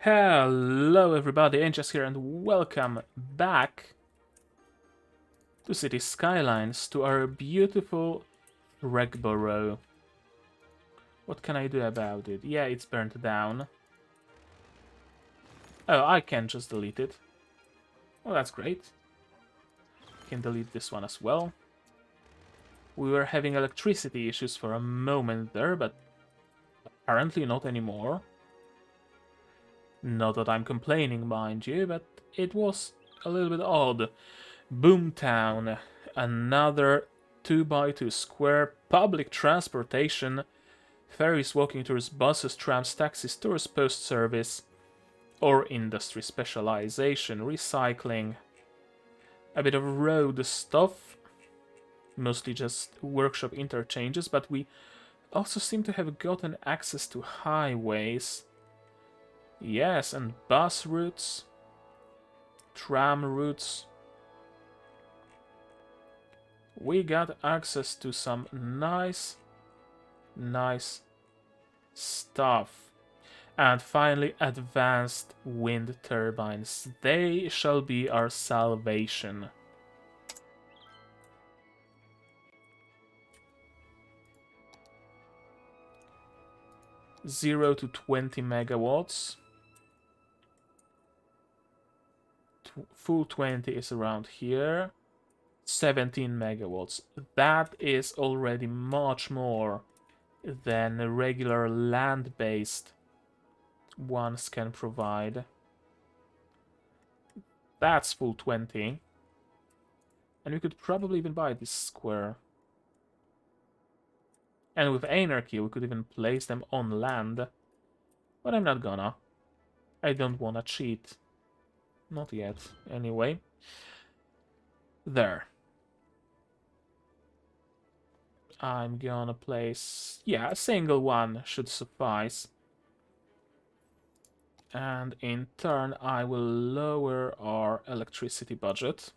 Hello everybody, Angels here and welcome back to City Skylines, to our beautiful Wreckborough. What can I do about it? Yeah, it's burnt down. Oh, I can just delete it. Oh, that's great. Can delete this one as well. We were having electricity issues for a moment there, but apparently not anymore. Not that I'm complaining, mind you, but it was a little bit odd. Boomtown, another 2x2 square public transportation, ferries, walking tours, buses, trams, taxis, tourist post service, or industry specialization, recycling, a bit of road stuff, mostly just workshop interchanges, but we also seem to have gotten access to highways. Yes, and bus routes, tram routes. We got access to some nice stuff. And finally, advanced wind turbines. They shall be our salvation. Zero to 20 megawatts. Full 20 is around here. 17 megawatts. That is already much more than regular land-based ones can provide. That's full 20. And we could probably even buy this square. And with Anarchy, we could even place them on land. But I'm not gonna. I don't wanna cheat. Not yet, anyway. There. I'm gonna place... yeah, a single one should suffice. And in turn, I will lower our electricity budget.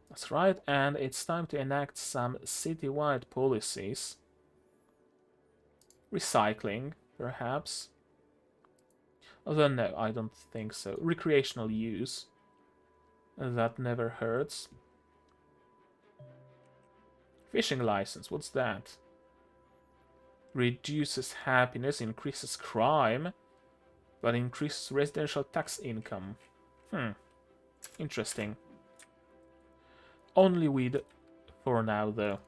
That's right, and it's time to enact some citywide policies. Recycling, perhaps. Although no, I don't think so. Recreational use. That never hurts. Fishing license, what's that? Reduces happiness, increases crime, but increases residential tax income. Interesting. Only weed for now, though.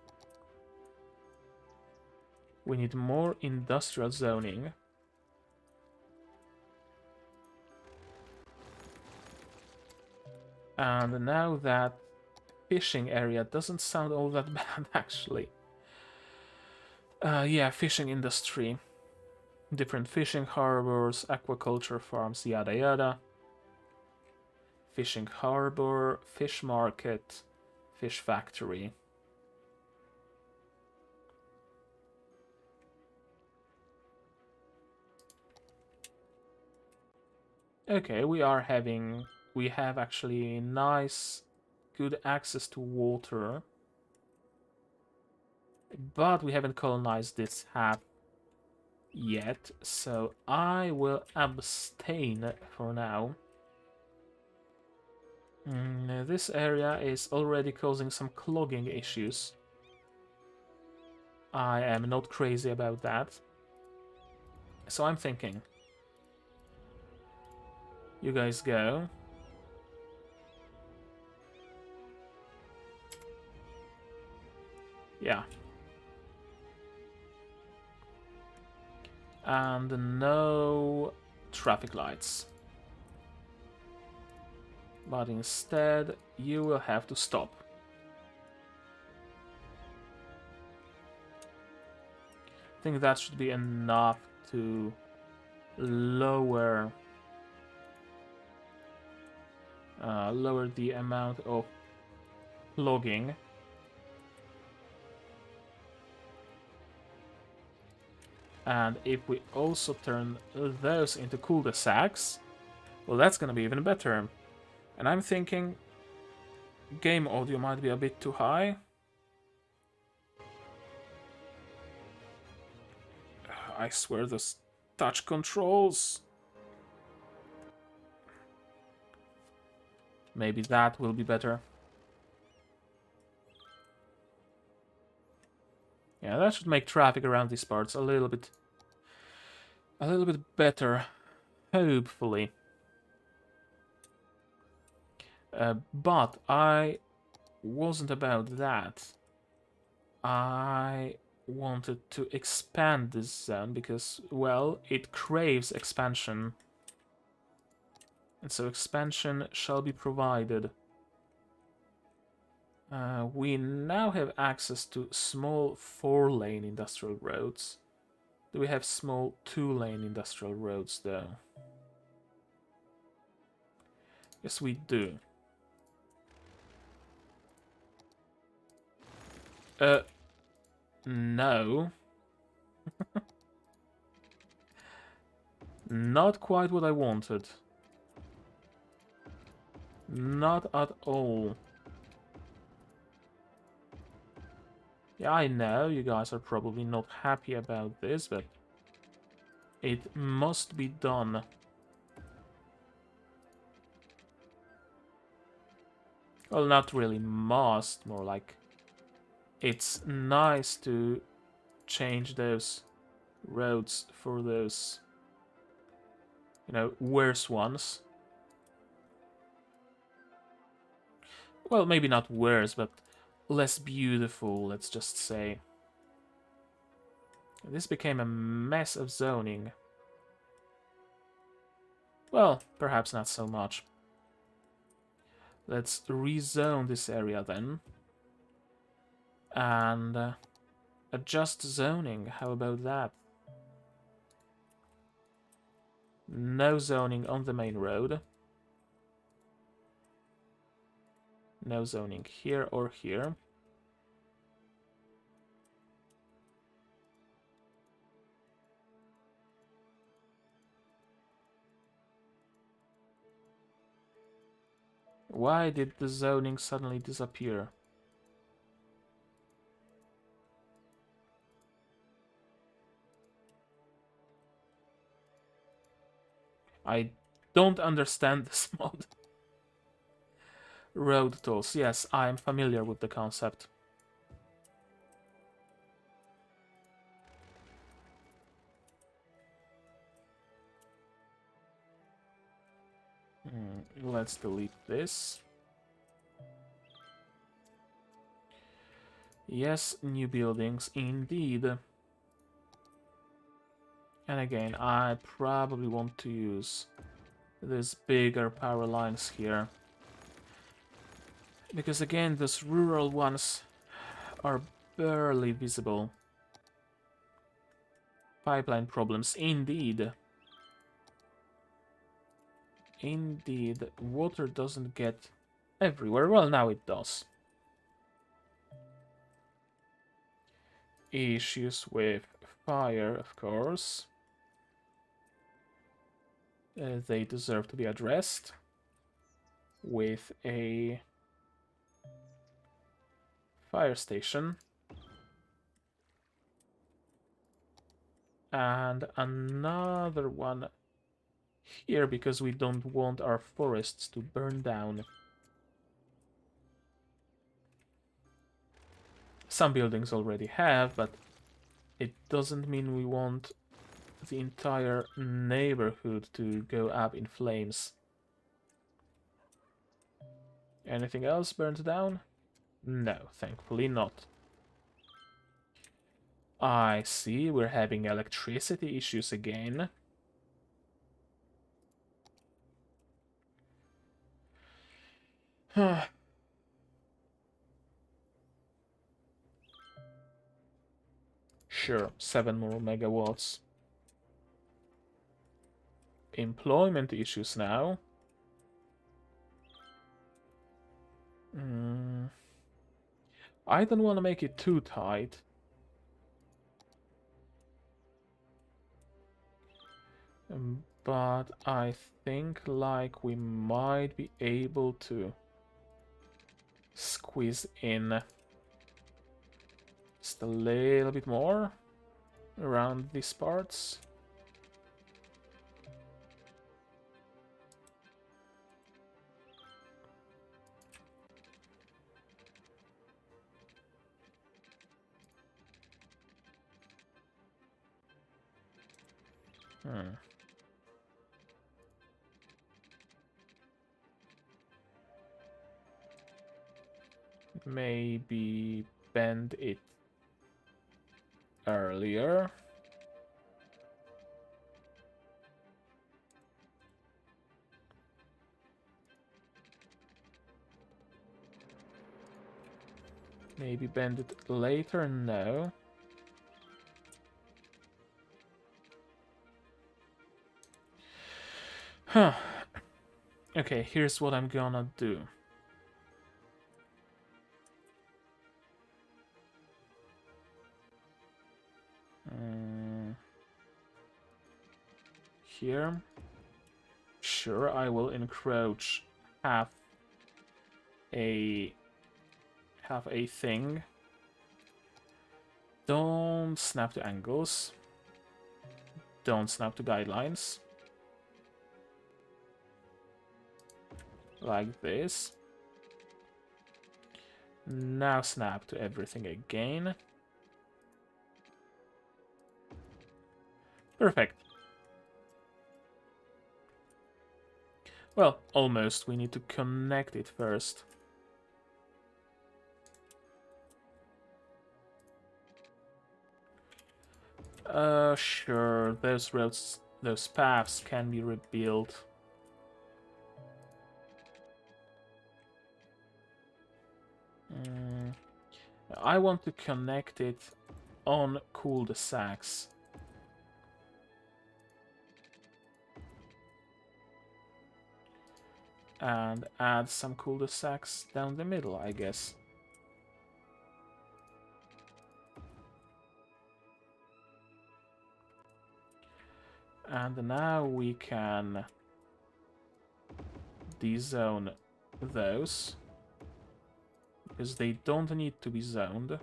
We need more industrial zoning. And now that fishing area doesn't sound all that bad, actually. Yeah, fishing industry. Different fishing harbors, aquaculture farms, yada yada. Fishing harbor, fish market, fish factory. Okay, we have actually nice, good access to water. But we haven't colonized this half yet, so I will abstain for now. This area is already causing some clogging issues. I am not crazy about that. So I'm thinking. You guys go. Yeah. And no traffic lights. But instead, you will have to stop. I think that should be enough to lower the amount of logging. And if we also turn those into cul-de-sacs, well, that's gonna be even better. And I'm thinking game audio might be a bit too high. I swear those touch controls. Maybe that will be better. Yeah, that should make traffic around these parts a little bit better, hopefully. But I wasn't about that. I wanted to expand this zone because, well, it craves expansion. And so expansion shall be provided. We now have access to small 4-lane industrial roads. Do we have small 2-lane industrial roads, though? Yes, we do. No. Not quite what I wanted. Not at all. Yeah, I know you guys are probably not happy about this, but it must be done. Well, not really must, more like it's nice to change those roads for those, you know, worse ones. Well, maybe not worse, but less beautiful, let's just say. This became a mess of zoning. Well, perhaps not so much. Let's rezone this area then. And adjust zoning, how about that? No zoning on the main road. No zoning here or here. Why did the zoning suddenly disappear? I don't understand this mod. Road tolls. Yes, I am familiar with the concept. Let's delete this. Yes, new buildings, indeed. And again, I probably want to use these bigger power lines here. Because again, those rural ones are barely visible. Pipeline problems, indeed. Indeed, water doesn't get everywhere. Well, now it does. Issues with fire, of course. They deserve to be addressed with a fire station. And another one here because we don't want our forests to burn down. Some buildings already have, but it doesn't mean we want the entire neighborhood to go up in flames. Anything else burned down? No, thankfully not. I see, we're having electricity issues again. Sure, 7 more megawatts. Employment issues now. I don't want to make it too tight. But I think like we might be able to squeeze in just a little bit more. around these parts. Maybe bend it earlier. Maybe bend it later? No. Huh. Okay, here's what I'm gonna do. Here. Sure, I will encroach half a thing. Don't snap to angles. Don't snap to guidelines. Like this. Now snap to everything again. Perfect. Well, almost. We need to connect it first. Sure. Those roads, those paths can be rebuilt. I want to connect it on cul-de-sacs. And add some cul-de-sacs down the middle, I guess. And now we can dezone those, because they don't need to be zoned.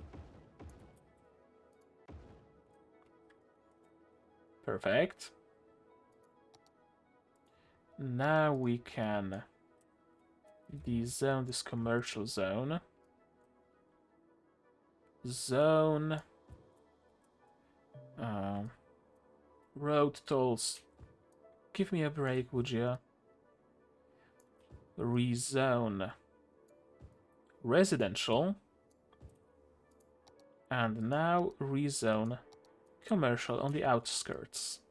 Perfect. Now we can dezone this commercial zone. Zone road tolls. Give me a break, would you? Rezone residential. And now rezone commercial on the outskirts.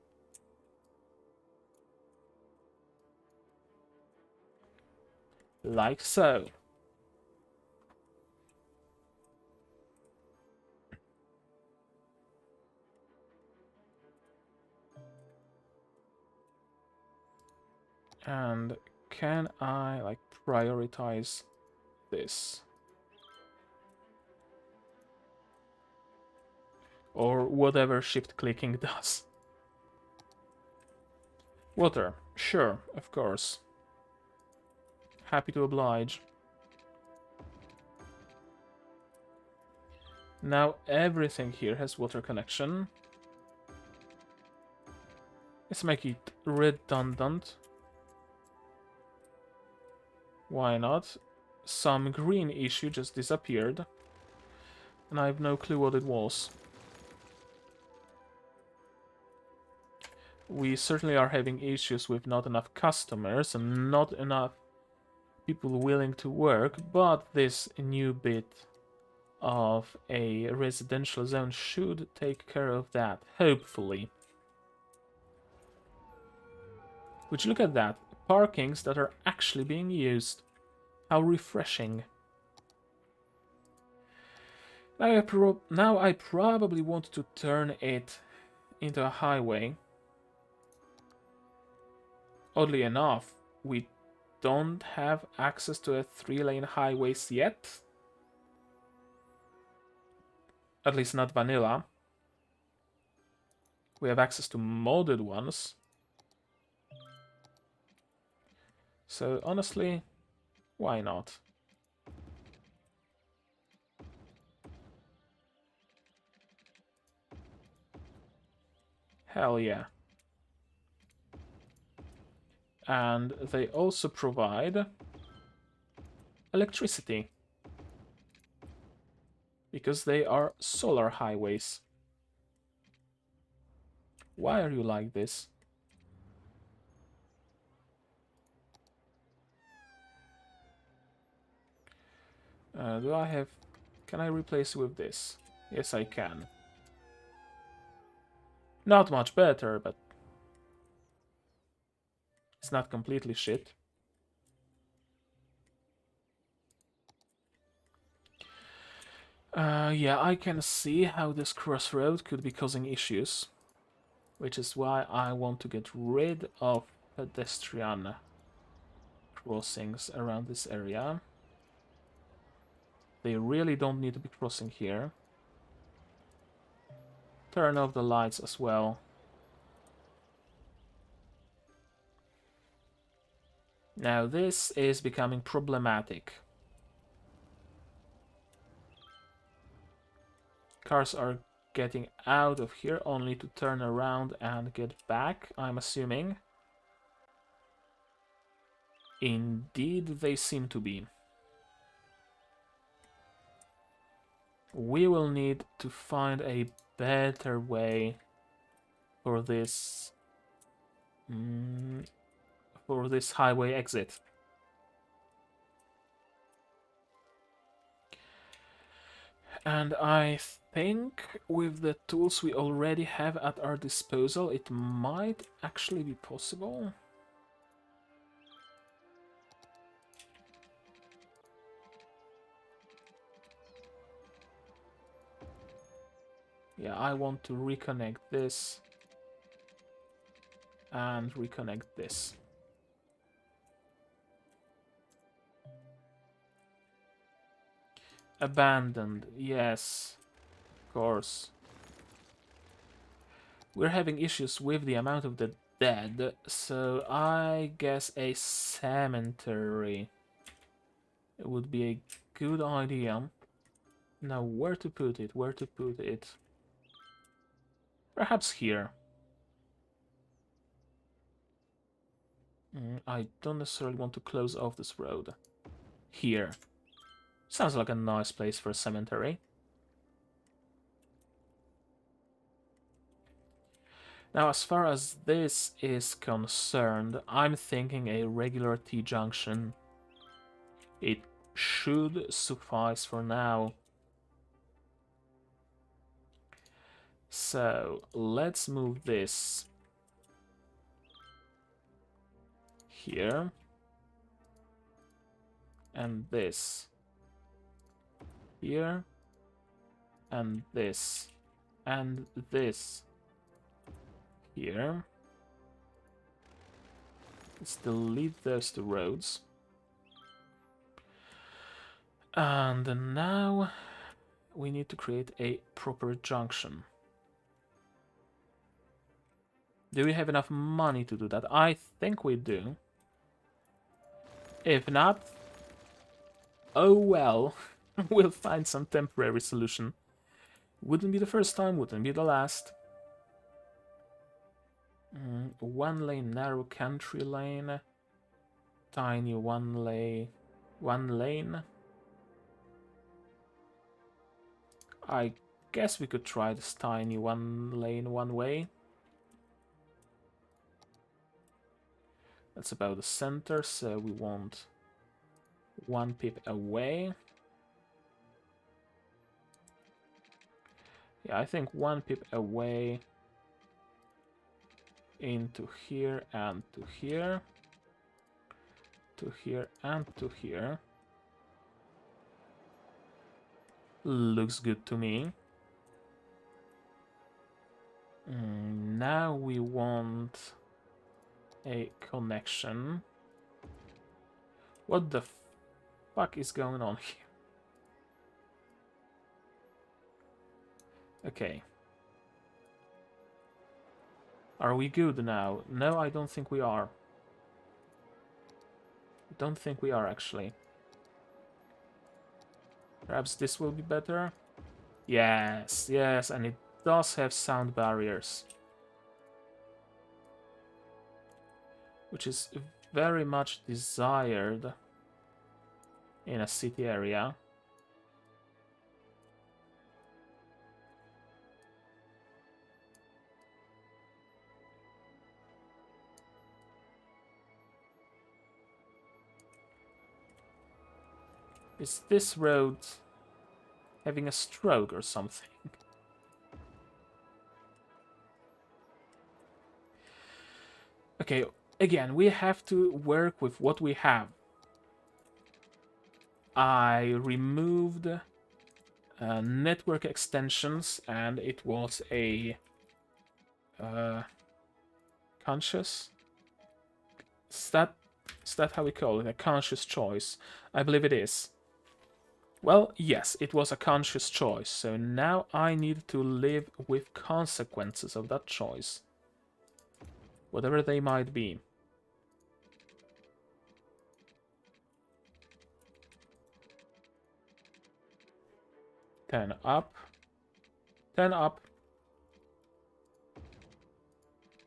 Like so. And can I, like, prioritize this? Or whatever shift-clicking does. Water. Sure, of course. Happy to oblige. Now everything here has water connection. Let's make it redundant. Why not? Some green issue just disappeared. And I have no clue what it was. We certainly are having issues with not enough customers and not enough people willing to work, but this new bit of a residential zone should take care of that, hopefully. Would you look at that? Parkings that are actually being used. How refreshing. Now I probably want to turn it into a highway. Oddly enough, we don't have access to a 3-lane highways yet. At least not vanilla. We have access to modded ones. So honestly, why not? Hell yeah. And they also provide electricity, because they are solar highways. Why are you like this? Do I have... Can I replace with this? Yes, I can. Not much better, but it's not completely shit. Yeah, I can see how this crossroad could be causing issues, which is why I want to get rid of pedestrian crossings around this area. They really don't need to be crossing here. Turn off the lights as well. Now this is becoming problematic. Cars are getting out of here only to turn around and get back, I'm assuming. Indeed, they seem to be. We will need to find a better way for this highway exit. And I think with the tools we already have at our disposal, it might actually be possible. Yeah, I want to reconnect this and reconnect this. Abandoned, yes, of course. We're having issues with the amount of the dead, so I guess a cemetery would be a good idea. Now, where to put it? Where to put it? Perhaps here. I don't necessarily want to close off this road. Here. Sounds like a nice place for a cemetery. Now, as far as this is concerned, I'm thinking a regular Tjunction. It should suffice for now. So, let's move this here. And this here. And this. And this here. Let's delete those two roads. And now we need to create a proper junction. Do we have enough money to do that? I think we do. If not, oh well, we'll find some temporary solution. Wouldn't be the first time, wouldn't be the last. One lane, narrow country lane. Tiny one lane. I guess we could try this tiny one lane, one way. That's about the center, so we want one pip away. Yeah, I think one pip away into here and to here. To here and to here. Looks good to me. Now we want a connection. What the fuck is going on here? Okay. Are we good now? No, I don't think we are. Don't think we are, actually. Perhaps this will be better? Yes, yes, and it does have sound barriers. which is very much desired in a city area. Is this road having a stroke or something? Okay, again, we have to work with what we have. I removed network extensions, and it was a conscious. Is that how we call it? A conscious choice? I believe it is. Well, yes, it was a conscious choice, so now I need to live with consequences of that choice. Whatever they might be. Ten up. 10 up.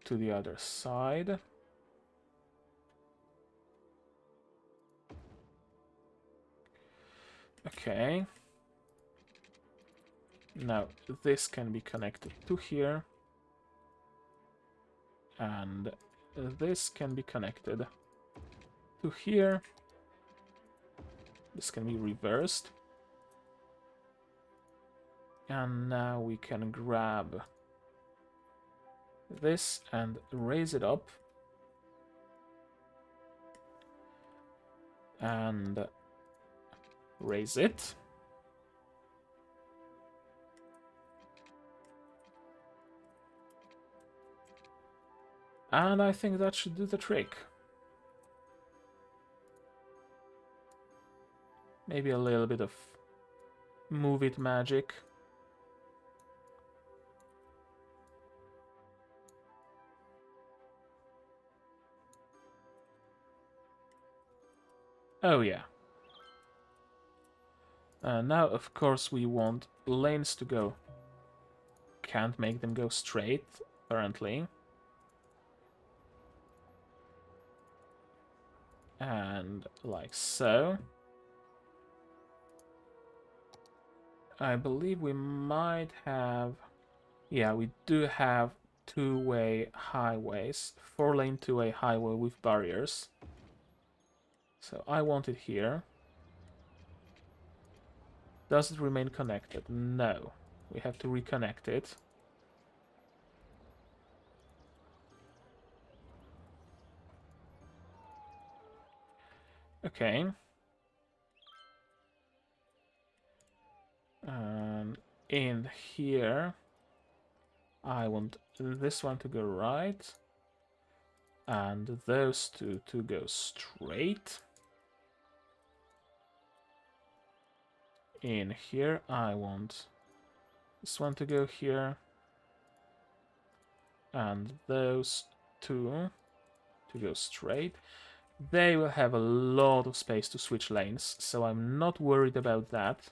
To the other side. Okay. Now, this can be connected to here. And this can be connected to here. This can be reversed. And now we can grab this and raise it up. And raise it. And I think that should do the trick. Maybe a little bit of move it magic. Oh yeah. Now, of course, we want lanes to go. Can't make them go straight, apparently. And like so. I believe we might have... Yeah, we do have two-way highways. 4-lane two-way highway with barriers. So I want it here. Does it remain connected? No. We have to reconnect it. Okay. In here, I want this one to go right. And those two to go straight. In here, I want this one to go here. And those two to go straight. They will have a lot of space to switch lanes, so I'm not worried about that.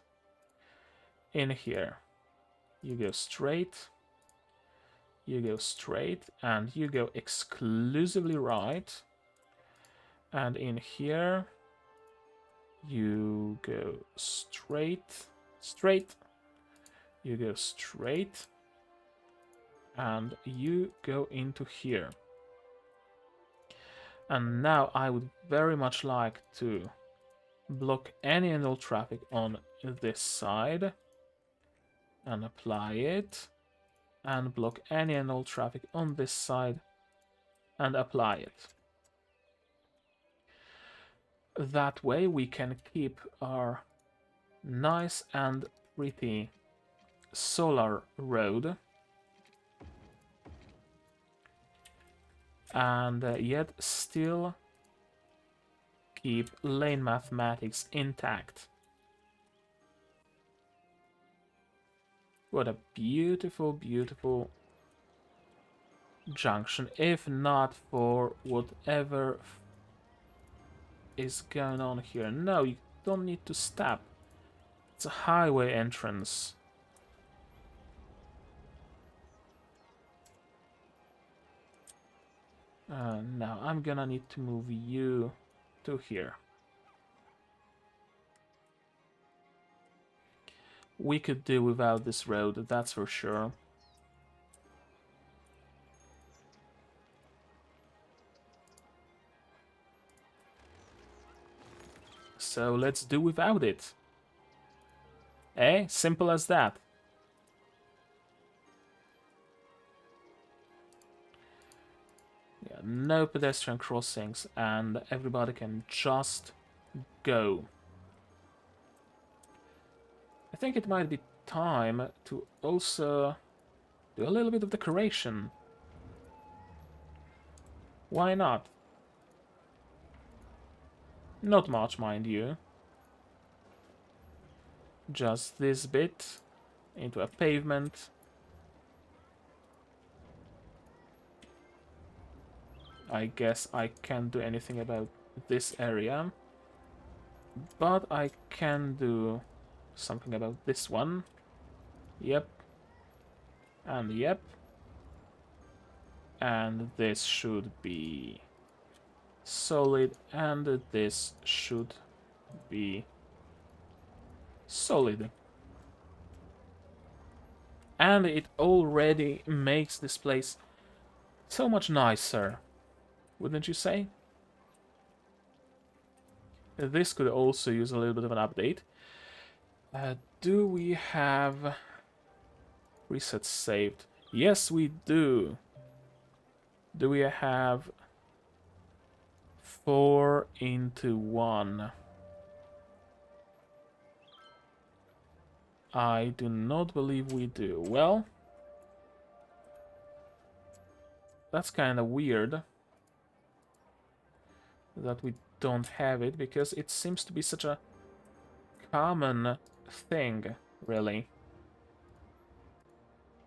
In here, you go straight, you go straight, and you go exclusively right. And in here, you go straight, straight, you go straight, and you go into here. And now I would very much like to block any and all traffic on this side and apply it, and block any and all traffic on this side and apply it. That way we can keep our nice and pretty solar road and yet still keep lane mathematics intact. What a beautiful, beautiful junction, if not for whatever is going on here. No, you don't need to stop. It's a highway entrance. Now I'm gonna need to move you to here. We could do without this road, that's for sure. So let's do without it. Eh? Simple as that. Yeah, no pedestrian crossings, and everybody can just go. I think it might be time to also do a little bit of decoration. Why not? Not much, mind you. Just this bit into a pavement. I guess I can't do anything about this area, but I can do something about this one. Yep. And yep. And this should be solid, and this should be solid. And it already makes this place so much nicer, wouldn't you say? This could also use a little bit of an update. Do we have resets saved? Yes, we do. Do we have 4:1? I do not believe we do. Well, that's kind of weird that we don't have it, because it seems to be such a common thing, really.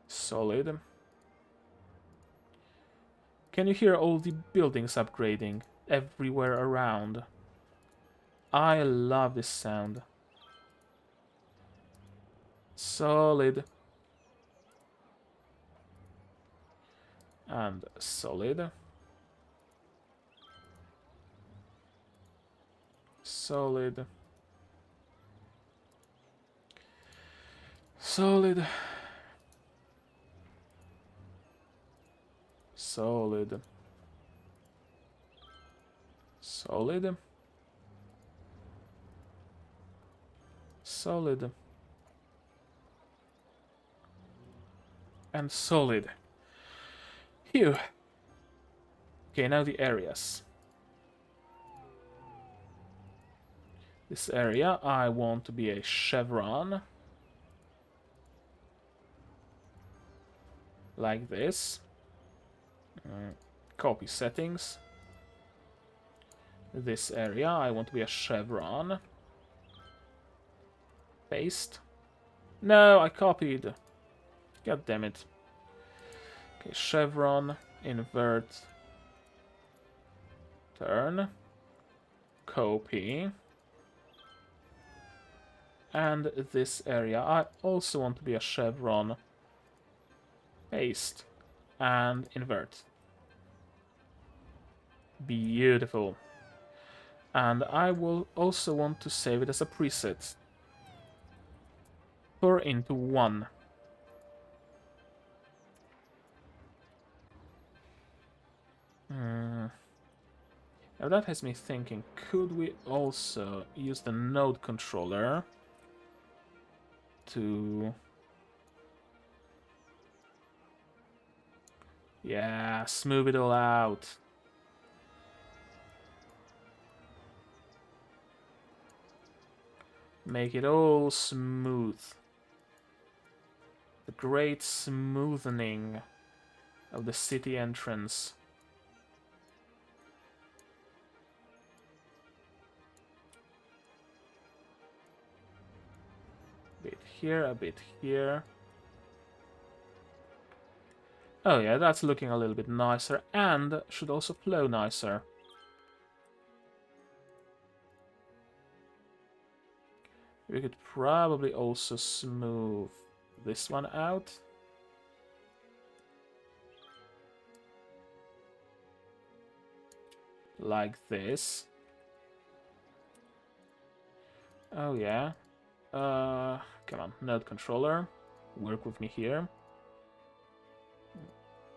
Solid. Can you hear all the buildings upgrading everywhere around? I love this sound. Solid. And solid. Solid. Solid. Solid. Solid. Solid. And solid. Phew. Okay, now the areas. This area, I want to be a chevron. Like this. Copy settings. This area, I want to be a chevron. Paste. No, I copied. God damn it. Okay, chevron, invert, turn, copy. And this area, I also want to be a chevron, paste, and invert. Beautiful. And I will also want to save it as a preset. 4:1. Now that has me thinking, could we also use the node controller to... Yeah, smooth it all out. Make it all smooth. The great smoothening of the city entrance. A bit here, a bit here. Oh yeah, that's looking a little bit nicer, and should also flow nicer. We could probably also smooth this one out. like this. Oh yeah. Come on, node controller. Work with me here.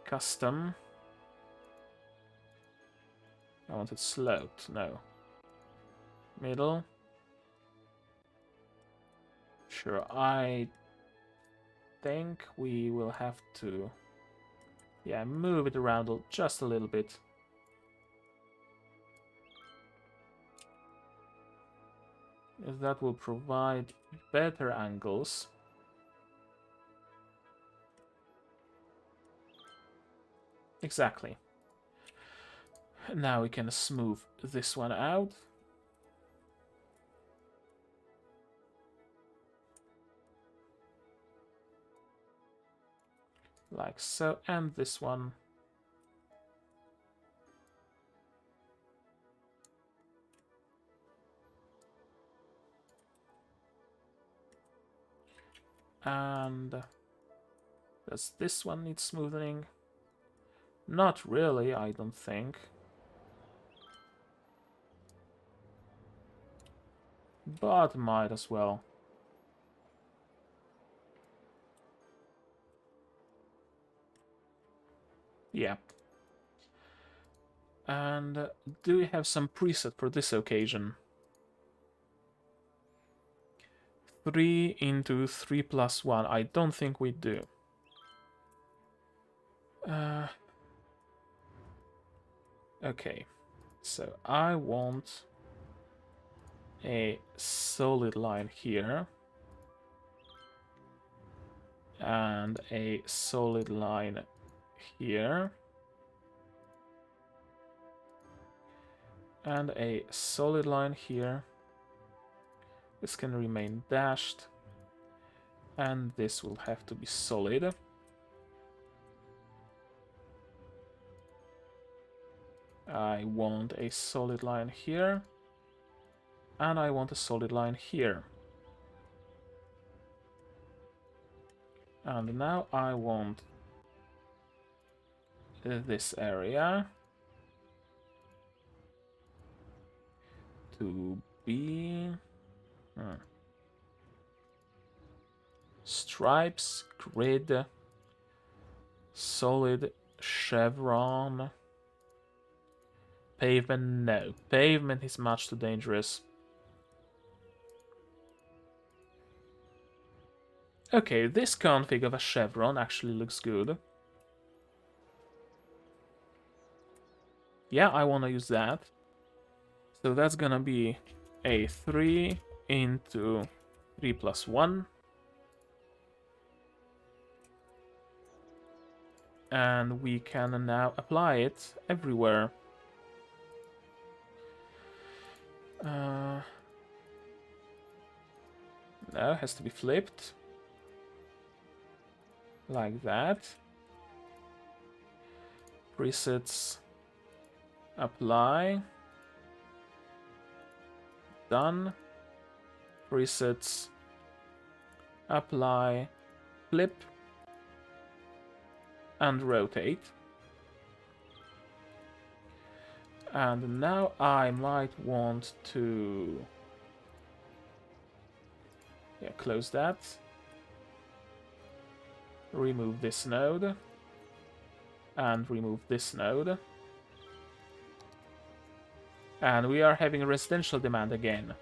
Custom. I want it sloped. No. Middle. Sure, I think we will have to, yeah, move it around just a little bit. That will provide better angles. Exactly. Now we can smooth this one out. Like so, and this one. And does this one need smoothing? Not really, I don't think. But might as well. Yeah. And do we have some preset for this occasion? 3 into 3 plus 1. I don't think we do. Okay. So I want a solid line here. And a solid line here. And a solid line here. This can remain dashed. And this will have to be solid. I want a solid line here. And I want a solid line here. And now I want this area to be stripes, grid, solid, chevron, pavement. No, pavement is much too dangerous. Okay, this config of a chevron actually looks good. Yeah, I want to use that. So that's gonna be a 3 into 3 plus 1. And we can now apply it everywhere. No, it has to be flipped. Like that. Presets. Apply. Done. Presets. Apply. Flip. And rotate. And now I might want to close that. Remove this node. And remove this node. And we are having residential demand again.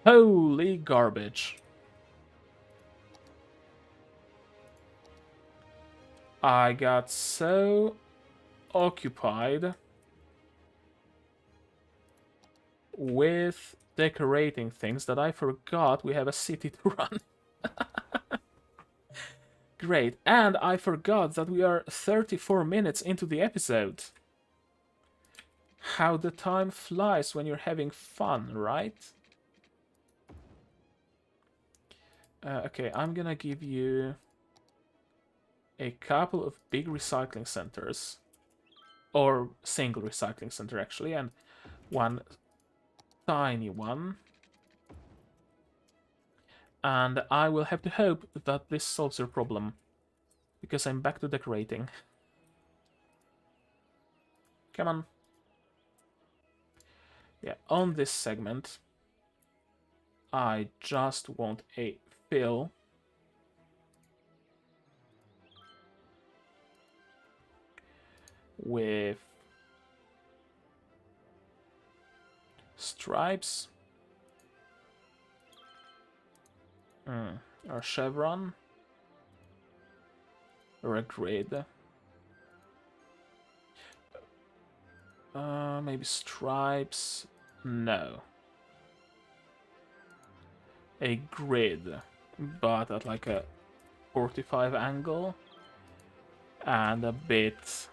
Holy garbage. I got so occupied with decorating things that I forgot we have a city to run. Great, and I forgot that we are 34 minutes into the episode. How the time flies when you're having fun, right? Okay, I'm gonna give you a couple of big recycling centers, or single recycling center actually, and one tiny one. And I will have to hope that this solves your problem, because I'm back to decorating. Come on. Yeah, on this segment, I just want a fill with stripes or chevron or a grid. Maybe stripes. No. A grid, but at like a 45 angle and a bit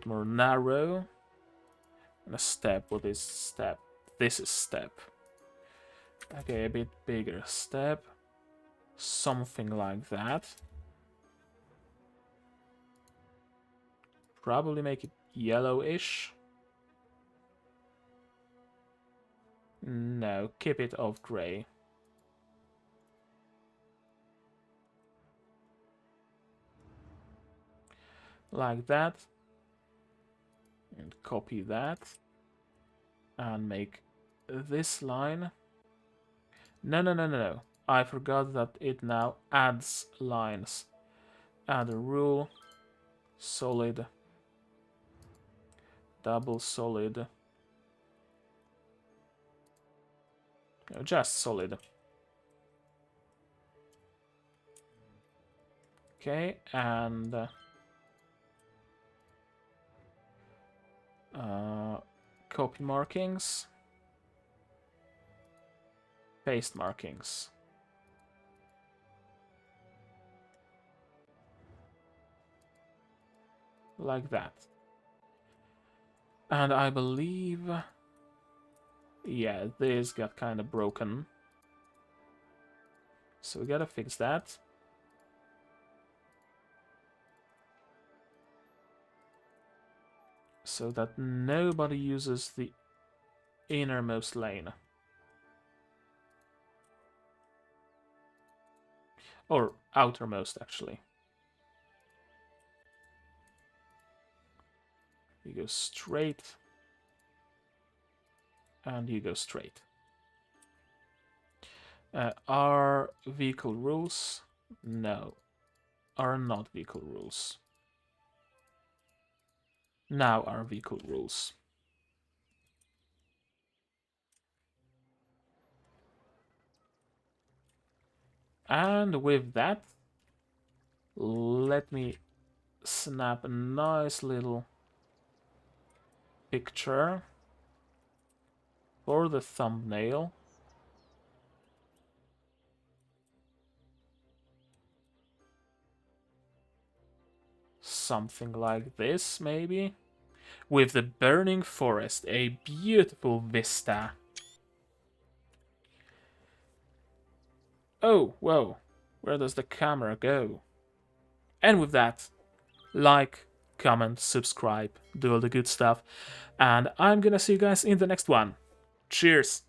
more narrow. And a step. What is step? This is step. Okay, a bit bigger step. Something like that. Probably make it yellowish. No, keep it off gray. Like that. And copy that. And make this line. No. I forgot that it now adds lines. Add a rule. Solid. Double solid. No, just solid. Okay, and copy markings, paste markings. Like that. And I believe, yeah, this got kind of broken. So we gotta fix that. So that nobody uses the innermost lane. Or outermost, actually. You go straight. And you go straight. Are vehicle rules? No. Are not vehicle rules. Now are vehicle rules. And with that, let me snap a nice little picture for the thumbnail. Something like this, maybe. With the burning forest, a beautiful vista. Oh, whoa. Where does the camera go? And with that, like, comment, subscribe, do all the good stuff. And I'm gonna see you guys in the next one. Cheers!